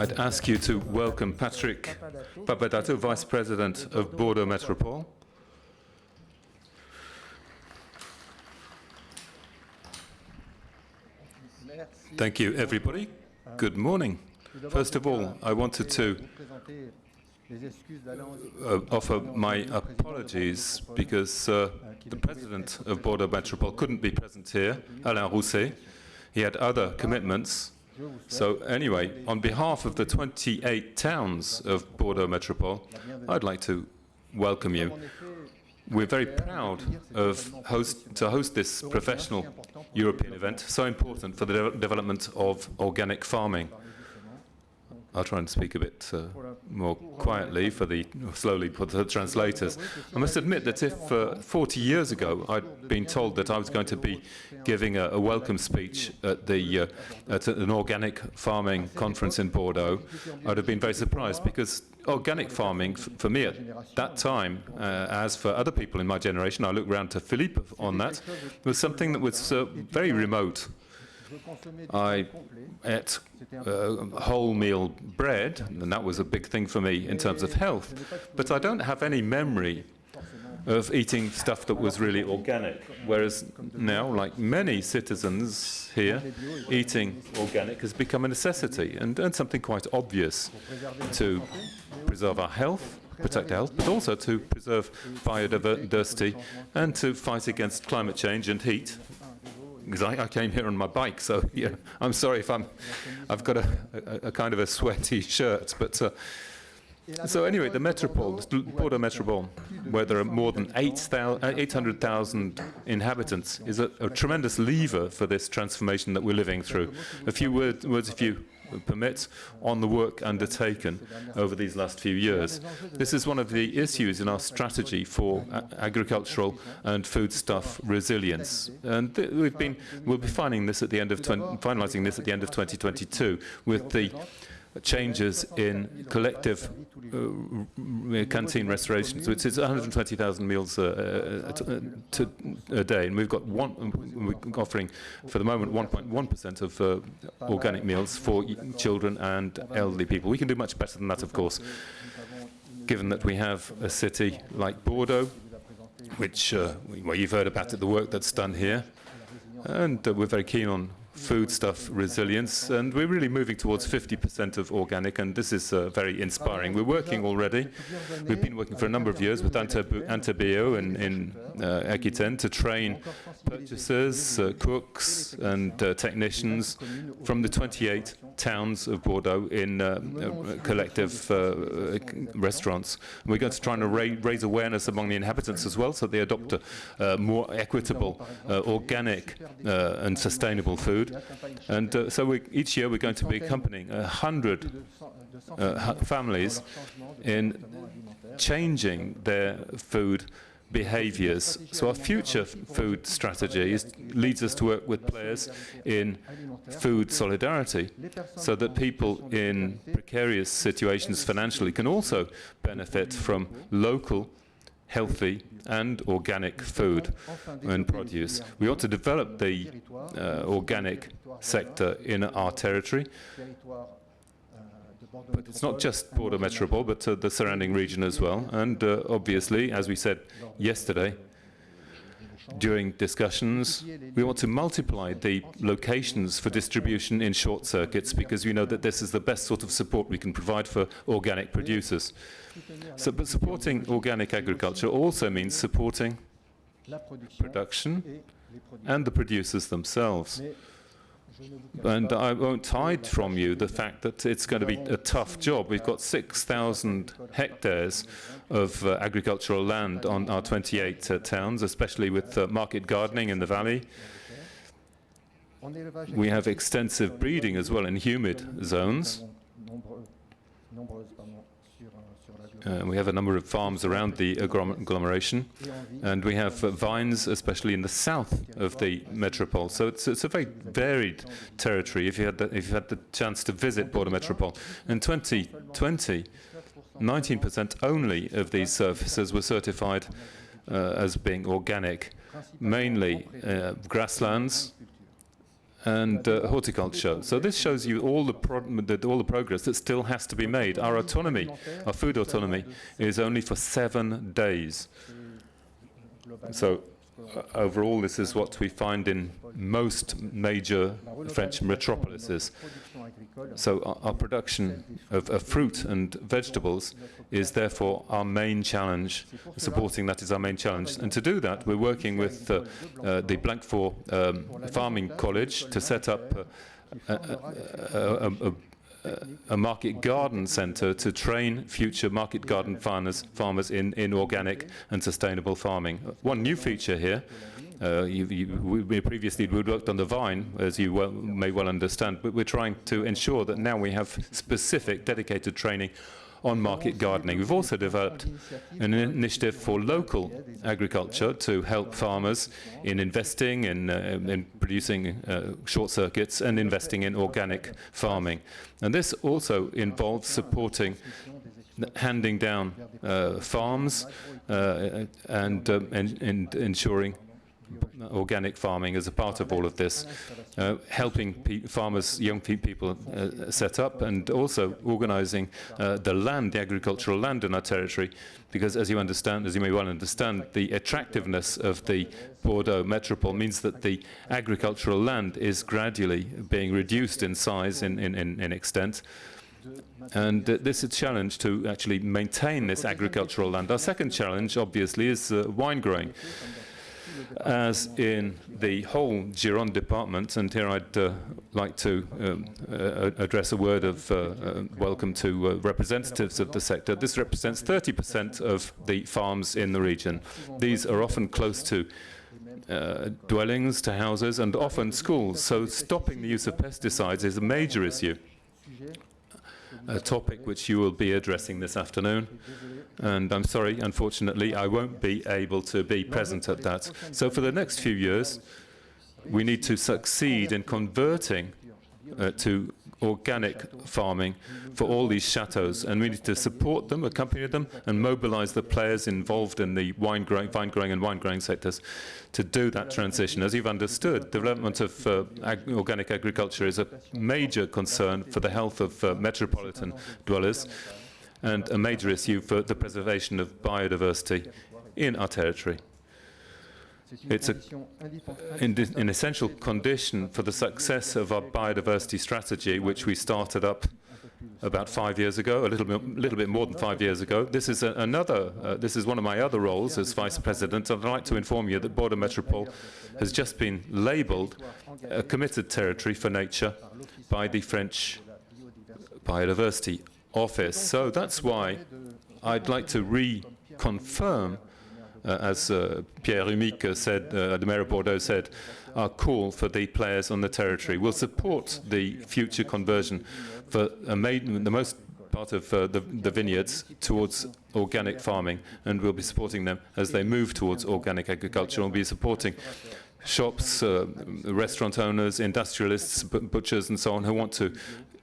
I'd ask you to welcome Patrick Papadato, Vice President of Bordeaux Métropole. Thank you, everybody. Good morning. First of all, I wanted to offer my apologies because the President of Bordeaux Métropole couldn't be present here, Alain Rousset. He had other commitments. So anyway, on behalf of the 28 towns of Bordeaux Métropole, I'd like to welcome you. We're very proud of to host this professional European event, so important for the development of organic farming. I'll try and speak a bit more quietly slowly for the translators. I must admit that if 40 years ago I'd been told that I was going to be giving a welcome speech at an organic farming conference in Bordeaux, I'd have been very surprised, because organic farming, for me at that time, as for other people in my generation, I look around to Philippe on that, was something that was very remote. I ate whole meal bread, and that was a big thing for me in terms of health. But I don't have any memory of eating stuff that was really organic. Whereas now, like many citizens here, eating organic has become a necessity and something quite obvious to preserve our health, protect our health, but also to preserve biodiversity and to fight against climate change and heat. Because I came here on my bike, so yeah, I'm sorry if I've got a kind of a sweaty shirt. But so anyway, the Métropole, Bordeaux Métropole, where there are more than 800,000 inhabitants, is a tremendous lever for this transformation that we're living through. A few words, if you permit, on the work undertaken over these last few years. This is one of the issues in our strategy for agricultural and foodstuff resilience, and we'll be finalizing this at the end of 2022 with the changes in collective canteen restorations, which is 120,000 meals a day, and we're offering for the moment 1.1% of organic meals for children and elderly people. We can do much better than that, of course, given that we have a city like Bordeaux, which well, you've heard about the work that's done here, and we're very keen on foodstuff resilience, and we're really moving towards 50% of organic, and this is very inspiring. We're working already. We've been working for a number of years with Antebio in Aquitaine to train purchasers, cooks, and technicians from the 28 towns of Bordeaux in collective restaurants. We're going to try and raise awareness among the inhabitants as well, so they adopt a more equitable, organic, and sustainable food. And so each year we're going to be accompanying 100 families in changing their food behaviors. So our future food strategy leads us to work with players in food solidarity, so that people in precarious situations financially can also benefit from local, healthy and organic food and produce. We ought to develop the organic sector in our territory, but it's not just Bordeaux Métropole, but the surrounding region as well. And obviously, as we said yesterday, during discussions, we want to multiply the locations for distribution in short circuits, because we know that this is the best sort of support we can provide for organic producers. So, but supporting organic agriculture also means supporting production and the producers themselves. And I won't hide from you the fact that it's going to be a tough job. We've got 6,000 hectares of agricultural land on our 28 towns, especially with market gardening in the valley. We have extensive breeding as well in humid zones. We have a number of farms around the agglomeration, and we have vines, especially in the south of the Métropole. So it's a very varied territory. If you had the chance to visit Bordeaux Métropole in 2020, 19% only of these surfaces were certified as being organic, mainly grasslands and horticulture. So this shows you all the progress that still has to be made. Our autonomy, our food autonomy, is only for 7 days. So overall, this is what we find in most major French metropolises. So our production of fruit and vegetables is therefore our main challenge. Supporting that is our main challenge. And to do that, we're working with the Blanquefort Farming College to set up a market garden centre to train future market garden farmers in organic and sustainable farming. One new feature here, we previously worked on the vine, as you may well understand, but we're trying to ensure that now we have specific dedicated training on market gardening. We've also developed an initiative for local agriculture to help farmers in investing in producing short circuits and investing in organic farming. And this also involves supporting handing down farms and ensuring organic farming as a part of all of this, helping farmers, young people set up, and also organizing the agricultural land in our territory, because as you may well understand, the attractiveness of the Bordeaux Métropole means that the agricultural land is gradually being reduced in size, in extent. And this is a challenge to actually maintain this agricultural land. Our second challenge, obviously, is wine growing. As in the whole Gironde department, and here I'd like to address a word of welcome to representatives of the sector. This represents 30% of the farms in the region. These are often close to dwellings, to houses, and often schools. So stopping the use of pesticides is a major issue, a topic which you will be addressing this afternoon. And I'm sorry, unfortunately, I won't be able to be present at that. So for the next few years, we need to succeed in converting to organic farming for all these chateaux, and we need to support them, accompany them, and mobilize the players involved in the vine growing and wine growing sectors to do that transition. As you've understood, the development of organic agriculture is a major concern for the health of metropolitan dwellers, and a major issue for the preservation of biodiversity in our territory. It's an essential condition for the success of our biodiversity strategy, which we started up about 5 years ago, a little bit more than 5 years ago. This is this is one of my other roles as Vice President, and I'd like to inform you that Bordeaux Métropole has just been labelled a committed territory for nature by the French Biodiversity Office. So that's why I'd like to reconfirm, as Pierre Humic said, the Mayor of Bordeaux said, our call for the players on the territory. We'll support the future conversion for the most part of the vineyards towards organic farming, and we'll be supporting them as they move towards organic agriculture. We'll be supporting shops, restaurant owners, industrialists, butchers, and so on, who want to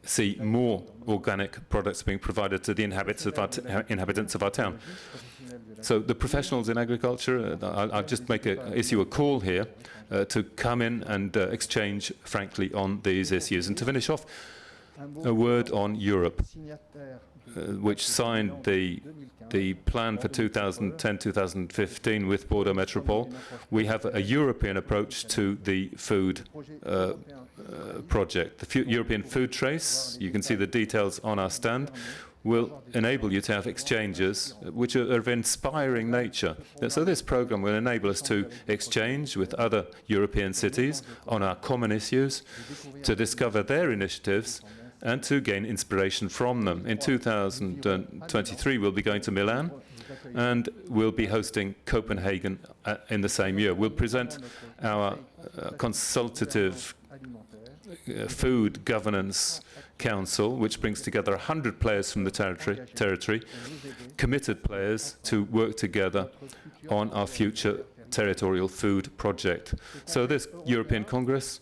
see more organic products being provided to the inhabitants of our town. So the professionals in agriculture, I'll just issue a call here to come in and exchange frankly on these issues. And to finish off, a word on Europe, which signed the plan for 2010-2015 with Bordeaux Métropole. We have a European approach to the food project. The European Food Trace, you can see the details on our stand, will enable you to have exchanges which are of inspiring nature. So this program will enable us to exchange with other European cities on our common issues, to discover their initiatives, and to gain inspiration from them. In 2023, we'll be going to Milan, and we'll be hosting Copenhagen in the same year. We'll present our consultative food governance council, which brings together 100 players from the territory, committed players to work together on our future territorial food project. So this European Congress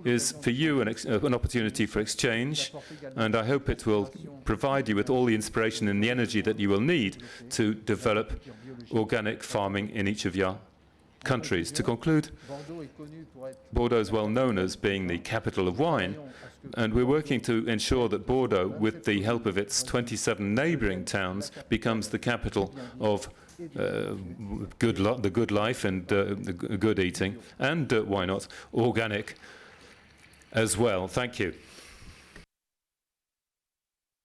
is for you an opportunity for exchange, and I hope it will provide you with all the inspiration and the energy that you will need to develop organic farming in each of your countries. To conclude, Bordeaux is well known as being the capital of wine, and we're working to ensure that Bordeaux, with the help of its 27 neighbouring towns, becomes the capital of the good life and good eating, and why not, organic as well. Thank you.